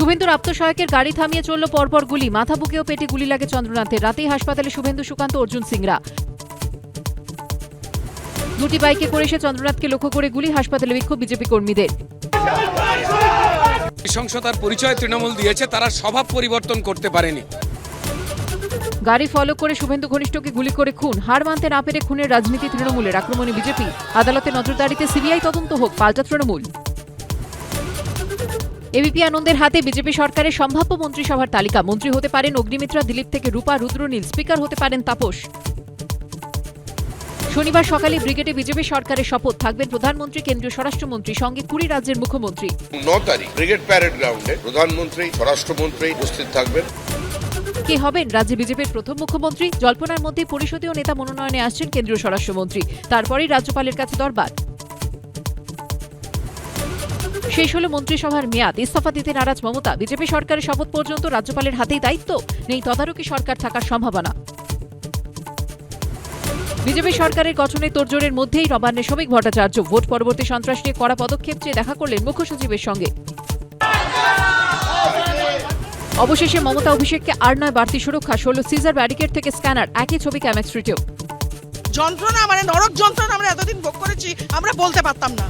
শুভেন্দুর আত্মসহায়কের গাড়ি থামিয়ে চলল পরপর গুলি, মাথা বুকে ও পেটে গুলি লাগে চন্দ্রনাথের। রাতেই হাসপাতালে শুভেন্দু, সুকান্ত, অর্জুন সিংরা। দুটি বাইকে করে এসে চন্দ্রনাথকে লক্ষ্য করে গুলি, হাসপাতালে বিক্ষোভ বিজেপি কর্মীদের। নৃশংসতার পরিচয় তৃণমূল দিয়েছে, তারা স্বভাব পরিবর্তন করতে পারেনি। গাড়ি ফলো করে শুভেন্দু ঘনিষ্ঠকে গুলি করে খুন, হার মানতে না পেরে খুনের রাজনীতি তৃণমূলের, আক্রমণে বিজেপি। আদালতে নজরদারিতে সিবিআই তদন্ত হোক, পাল্টা তৃণমূল। এবিপি আনন্দের হাতে বিজেপি সরকারের সম্ভাব্য মন্ত্রিসভার তালিকা। মন্ত্রী হতে পারেন অগ্নিমিত্রা, দিলীপ থেকে রূপা, রুদ্রনীল। স্পিকার হতে পারেন তাপস। শনিবার সকালে ব্রিগেডে বিজেপি সরকারের শপথ। থাকবেন প্রধানমন্ত্রী, কেন্দ্রীয় স্বরাষ্ট্রমন্ত্রী, সঙ্গে 20 রাজ্যের মুখ্যমন্ত্রী। 9 তারিখ ব্রিগেড প্যারেড গ্রাউন্ডে প্রধানমন্ত্রী, স্বরাষ্ট্রমন্ত্রী উপস্থিত থাকবেন। কে হবেন রাজ্যে বিজেপির প্রথম মুখ্যমন্ত্রী? জল্পনার মধ্যে পরিষদীয় নেতা মনোনয়নে আসছেন কেন্দ্রীয় স্বরাষ্ট্রমন্ত্রী। তারপরেই রাজ্যপালের কাছে দরবার। শেষ হল মন্ত্রিসভার মেয়াদ। ইস্তফা দিতে নারাজ মমতা। বিজেপি সরকারের শপথ পর্যন্ত রাজ্যপালের হাতেই দায়িত্ব, নেই তদারকি সরকার থাকার সম্ভাবনা। বিজেপি সরকারের গঠনে তোড়জোড়ের মধ্যেই নবান্নে শ্রমিক ভট্টাচার্য। ভোট পরবর্তী সন্ত্রাস নিয়ে কড়া পদক্ষেপ চেয়ে দেখা করলেন মুখ্য সচিবের সঙ্গে। অবশেষে মমতা অভিষেককে আর নয় বাড়তি সুরক্ষা, 16 সিজার ব্যারিকেড থেকে স্ক্যানার, একই ছবি ক্যামেক স্ট্রিটেও। যন্ত্রণা মানে নরক যন্ত্রণা আমরা এতদিন ভোগ করেছি, আমরা বলতে পারতাম না।